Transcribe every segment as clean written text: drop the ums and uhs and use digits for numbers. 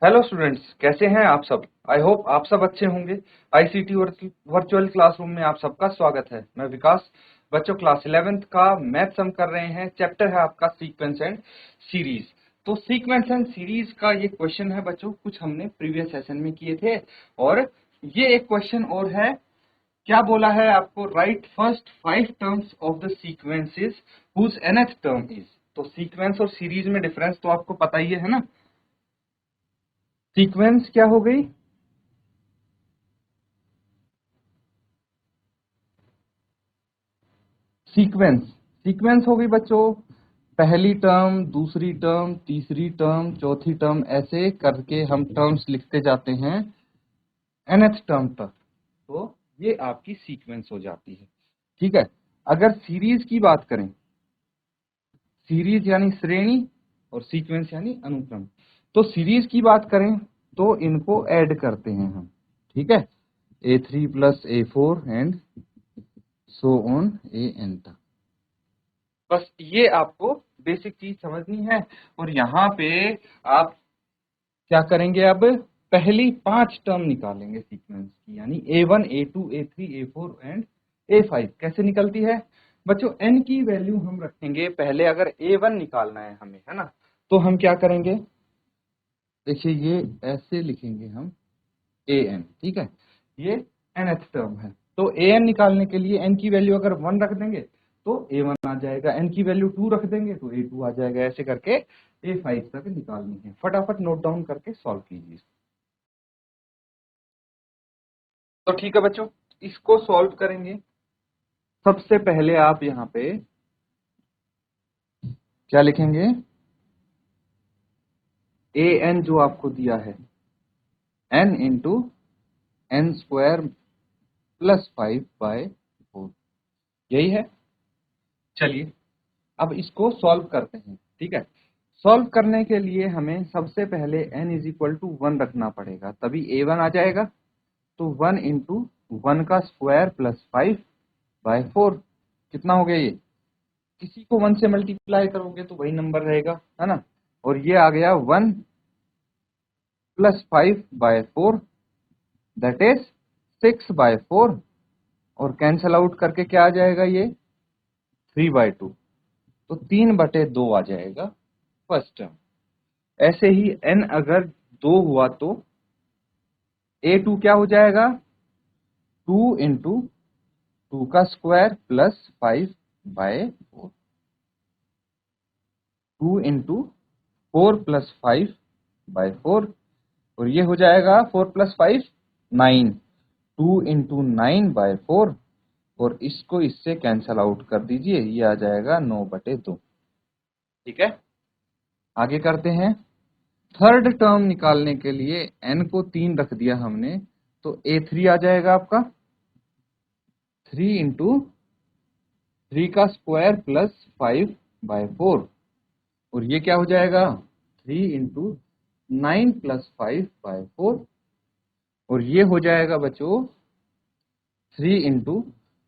Hello students, कैसे हैं आप सब। आई होप आप सब अच्छे होंगे। आईसीटी वर्चुअल क्लासरूम में आप सबका स्वागत है। मैं विकास। बच्चों, क्लास 11th का मैथ्स हम कर रहे हैं। चैप्टर है आपका सीक्वेंस एंड सीरीज। तो सीक्वेंस एंड सीरीज का ये क्वेश्चन है बच्चों, कुछ हमने प्रीवियस सेशन में किए थे। और ये एक क्वेश्चन और है। क्या बोला है आपको? Write first 5 terms of the sequences whose nth term is. तो सीक्वेंस और सीरीज में डिफरेंस तो आपको पता ही है ना। सीक्वेंस क्या हो गई? सीक्वेंस सीक्वेंस हो गई बच्चों। पहली टर्म, दूसरी टर्म, तीसरी टर्म, चौथी टर्म, ऐसे करके हम टर्म्स लिखते जाते हैं nth टर्म तक। तो ये आपकी सीक्वेंस हो जाती है। ठीक है। अगर सीरीज की बात करें, सीरीज यानी श्रेणी और सीक्वेंस यानी अनुक्रम। तो सीरीज की बात करें तो इनको ऐड करते हैं हम। ठीक है। A3 plus A4 and so on AN तक। बस ये आपको बेसिक चीज समझनी है। और यहाँ पे आप क्या करेंगे? अब पहली 5 टर्म निकालेंगे सीक्वेंस की, यानी A1 A2 A3 A4 and A5। कैसे निकलती है बच्चों? n की वैल्यू हम रखेंगे पहले। अगर A1 निकालना है हमें, है ना, तो हम क्या करेंगे? देखिए, ये ऐसे लिखेंगे हम AN। ठीक है। ये nth टर्म है। तो AN निकालने के लिए n की वैल्यू अगर 1 रख देंगे तो A1 आ जाएगा। n की वैल्यू 2 रख देंगे तो A2 आ जाएगा। ऐसे करके A5 तक निकालनी है। फटाफट नोट डाउन करके सॉल्व कीजिए। तो ठीक है बच्चों, इसको सॉल्व करेंगे। सबसे पहले आप यहाँ पे क्या लिखेंगे? AN जो आपको दिया है, n into n square plus 5/4, यही है। चलिए अब इसको सॉल्व करते हैं। ठीक है। सॉल्व करने के लिए हमें सबसे पहले n इज इक्वल टू 1 रखना पड़ेगा, तभी A1 आ जाएगा। तो 1 इंटू 1 का स्क्वायर प्लस 5/4, कितना हो गया ये? किसी को 1 से मल्टीप्लाई करोगे तो वही नंबर रहेगा, है ना। और ये आ गया 1 प्लस 5/4, दैट इज 6/4। और कैंसल आउट करके क्या आ जाएगा? ये 3/2। तो 3/2 आ जाएगा फर्स्ट टर्म। ऐसे ही n अगर 2 हुआ तो A2 क्या हो जाएगा? 2 इंटू 2 का स्क्वायर प्लस 5/4। 2 into 4 plus 5/4। और ये हो जाएगा 4 प्लस 5 9। 2 इंटू 9/4। और इसको इससे कैंसल आउट कर दीजिए, ये आ जाएगा 9/2। ठीक है। आगे करते हैं। थर्ड टर्म निकालने के लिए n को 3 रख दिया हमने, तो A3 आ जाएगा आपका 3 इंटू 3 का स्क्वायर प्लस 5/4। और ये क्या हो जाएगा? 3 इंटू 9 प्लस 5/4। और ये हो जाएगा बच्चों 3 इंटू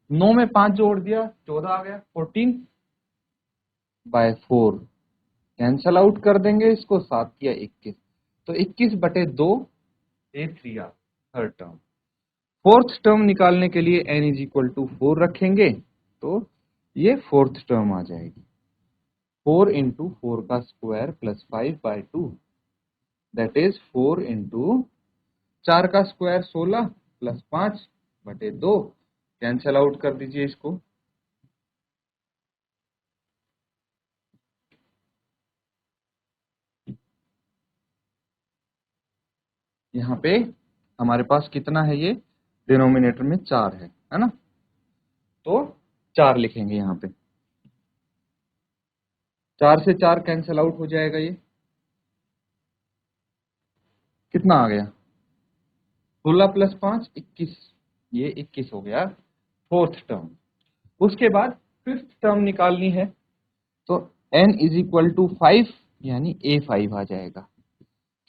9 में 5 जोड़ दिया, 14 आ गया, 14/4। कैंसल आउट कर देंगे इसको, 7 किया 21। तो 21/2 A3 आ थर्ड टर्म। फोर्थ टर्म निकालने के लिए n इज इक्वल टू 4 रखेंगे, तो ये फोर्थ टर्म आ जाएगी। 4 इंटू 4 का square plus 5/2, that is 4 into 4 का स्क्वायर 16 प्लस 5/2। कैंसल आउट कर दीजिए इसको। यहाँ पे हमारे पास कितना है? ये डिनोमिनेटर में 4 है ना। तो 4 लिखेंगे यहाँ पे। 4 से 4 कैंसल आउट हो जाएगा। ये कितना आ गया? 16 प्लस 5 21। ये 21 हो गया फोर्थ टर्म। उसके बाद फिफ्थ टर्म निकालनी है, तो n इज इक्वल टू 5 यानी A5 आ जाएगा।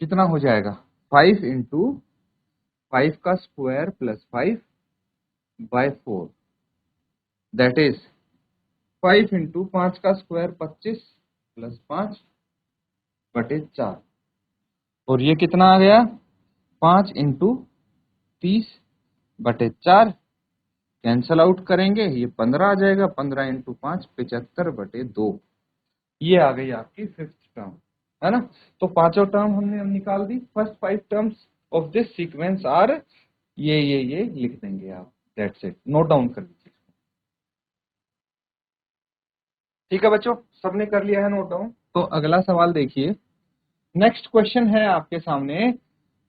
कितना हो जाएगा? 5 इंटू 5 का square plus 5/4, that is 5 into 5 का स्क्वायर 25 प्लस 5/4। और ये कितना आ गया 5 इंटू 30/4 कैंसल आउट करेंगे, ये 15 आ जाएगा। 15 इंटू 5 75/2। ये आ गई आपकी फिफ्थ टर्म, है ना। तो पांचों टर्म हमने अब निकाल दी। First 5 terms of this sequence are ये लिख देंगे आप। दैट्स इट, नोट डाउन कर लीजिए। ठीक है बच्चों, सबने कर लिया है नोट डाउन। तो अगला सवाल देखिए। नेक्स्ट क्वेश्चन है आपके सामने,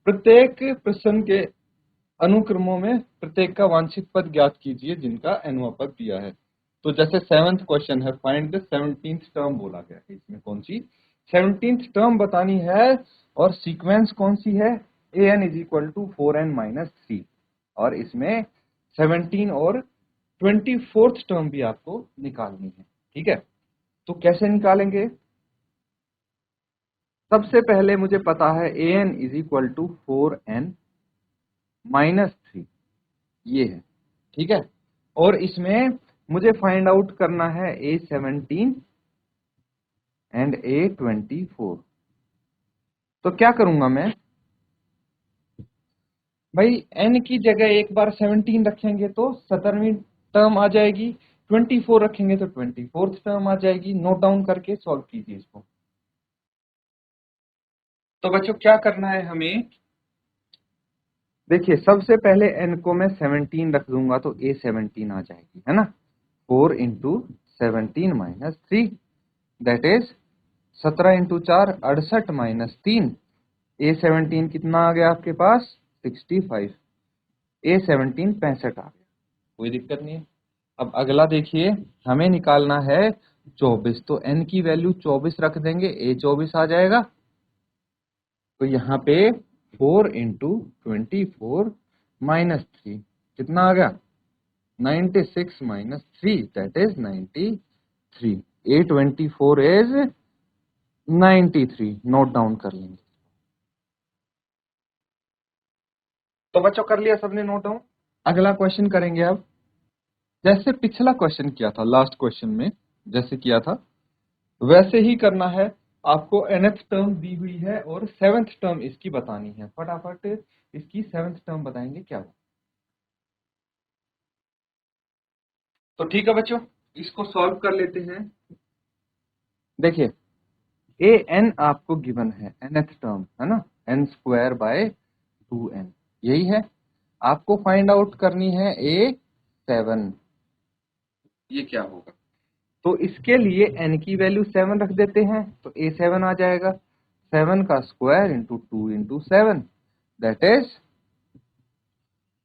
प्रत्येक प्रश्न के अनुक्रमों में प्रत्येक का वांछित पद ज्ञात कीजिए जिनका nवां पद दिया है। तो जैसे 7th क्वेश्चन है, फाइंड द 17th टर्म बोला गया है। इसमें कौन सी 17th टर्म बतानी है और सीक्वेंस कौन सी है, an is equal to 4n-3। और इसमें 17 और 24th टर्म भी आपको निकालनी है। ठीक है, तो कैसे निकालेंगे। सबसे पहले मुझे पता है an is equal to 4n-3, ये है। ठीक है, और इसमें मुझे फाइंड आउट करना है A17 एंड A24। तो क्या करूंगा मैं भाई, n की जगह एक बार 17 रखेंगे तो 17वीं टर्म आ जाएगी, 24 रखेंगे तो 24th टर्म आ जाएगी। नोट डाउन करके सॉल्व कीजिए इसको। तो बच्चों क्या करना है हमें, देखिए सबसे पहले n को मैं 17 रख दूंगा तो A17 आ जाएगी, है ना। 4 into 17-3 that is 17 into 4 68-3। A17 कितना आ गया आपके पास 65। A17 65 आ गया, कोई दिक्कत नहीं है। अब अगला देखिए, हमें निकालना है 24। तो n की वैल्यू 24 रख देंगे, A24 आ जाएगा। तो यहाँ पे 4 इंटू 24-3 कितना आ गया 96-3 that is 93। A24 is 93, note down कर लेंगे। तो बच्चों कर लिया सबने नोट डाउन। अगला क्वेश्चन करेंगे अब। जैसे पिछला क्वेश्चन किया था, लास्ट क्वेश्चन में जैसे किया था वैसे ही करना है। आपको nth टर्म दी हुई है और 7th टर्म इसकी बतानी है। फटाफट इसकी 7th टर्म बताएंगे क्या हो। तो ठीक है बच्चों, इसको सॉल्व कर लेते हैं। देखिए an आपको गिवन है nth टर्म, है ना, n² / 2n, यही है। आपको फाइंड आउट करनी है A7, ये क्या होगा। तो इसके लिए n की वैल्यू 7 रख देते हैं तो A7 आ जाएगा। 7 का square into 2 into 7 that is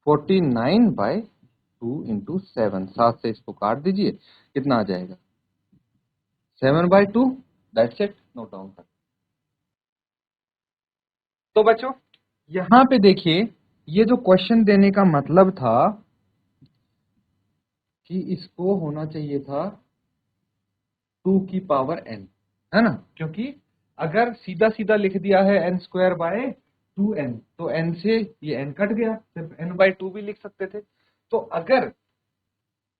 49/2 into 7। 7 से इसको काट दीजिए, कितना आ जाएगा 7/2। दैट्स इट, नोट डाउन कर। तो बच्चों यहाँ पे देखिए, ये जो क्वेश्चन देने का मतलब था कि इसको होना चाहिए था 2 की पावर n, है ना। क्योंकि अगर सीधा सीधा लिख दिया है n² / 2n तो n से ये n कट गया, सिर्फ n/2 भी लिख सकते थे। तो अगर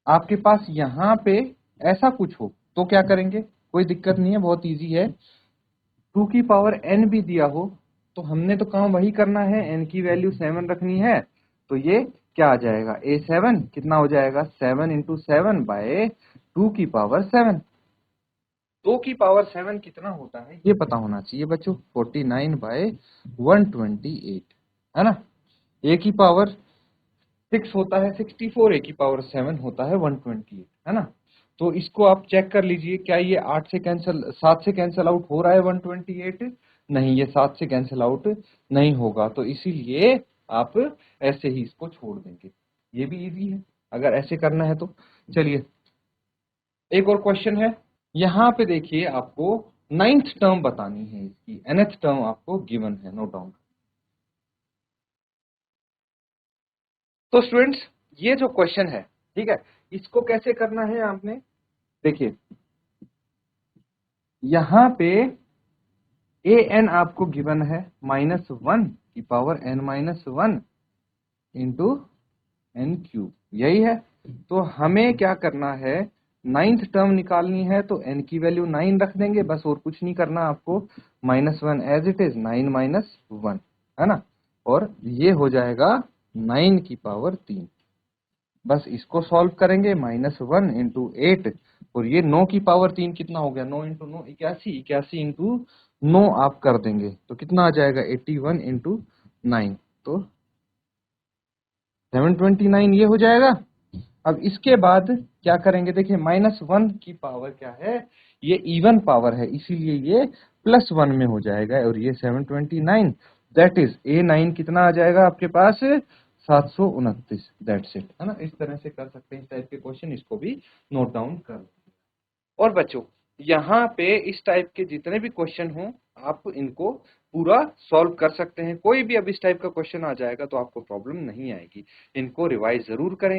आपके पास यहाँ पे ऐसा कुछ हो तो क्या करेंगे, कोई दिक्कत नहीं है, बहुत इजी है। 2 की पावर n भी दिया हो तो हमने तो काम वही करना है, n की वैल्यू 7 रखनी है। तो ये क्या आ जाएगा A7 कितना हो जाएगा 7 इंटू 7/2 की पावर 7। 2 की पावर 7 कितना होता है ये पता होना चाहिए बच्चों, 49/128, है ना। a की पावर 6 होता है 64, a की पावर 7 होता है 128, है ना। तो इसको आप चेक कर लीजिए, क्या ये 7 से कैंसिल आउट हो रहा है 128। नहीं, ये 7 से कैंसिल आउट नहीं होगा, तो इसीलिए आप ऐसे ही इसको छोड़ देंगे। ये भी इजी है अगर ऐसे करना है तो। चलिए एक और क्वेश्चन है। यहाँ पे देखिए आपको 9th टर्म बतानी है, इसकी nth टर्म आपको गिवन है, नोट डाउन। तो स्टूडेंट्स ये जो क्वेश्चन है, ठीक है, इसको कैसे करना है आपने, देखिए यहाँ पे an आपको गिवन है -1 की पावर n-1 इंटू n³, यही है। तो हमें क्या करना है, नाइन्थ टर्म निकालनी है तो n की वैल्यू 9 रख देंगे बस, और कुछ नहीं करना आपको। -1 एज इट इज, 9 - 1 है ना, और ये हो जाएगा 9 की पावर 3। बस इसको सॉल्व करेंगे, -1 × 8, और ये 9 की पावर 3 कितना हो गया, 9 × 9 81, 81 × 9 आप कर देंगे तो कितना आ जाएगा, 81 × 9, तो 729 ये हो जाएगा। अब इसके बाद क्या करेंगे, देखिए -1 की पावर क्या है, ये इवन पावर है, इसीलिए ये +1 में हो जाएगा, और ये 729, दैट इज A9 कितना आ जाएगा आपके पास, 729, दैट्स इट, है ना। इस तरह से कर सकते हैं इस टाइप के क्वेश्चन, इसको भी नोट डाउन कर। और बच्चों यहाँ पे इस टाइप के जितने भी क्वेश्चन हों आप इनको पूरा सॉल्व कर सकते हैं। कोई भी अब इस टाइप का क्वेश्चन आ जाएगा तो आपको प्रॉब्लम नहीं आएगी। इनको रिवाइज जरूर करें।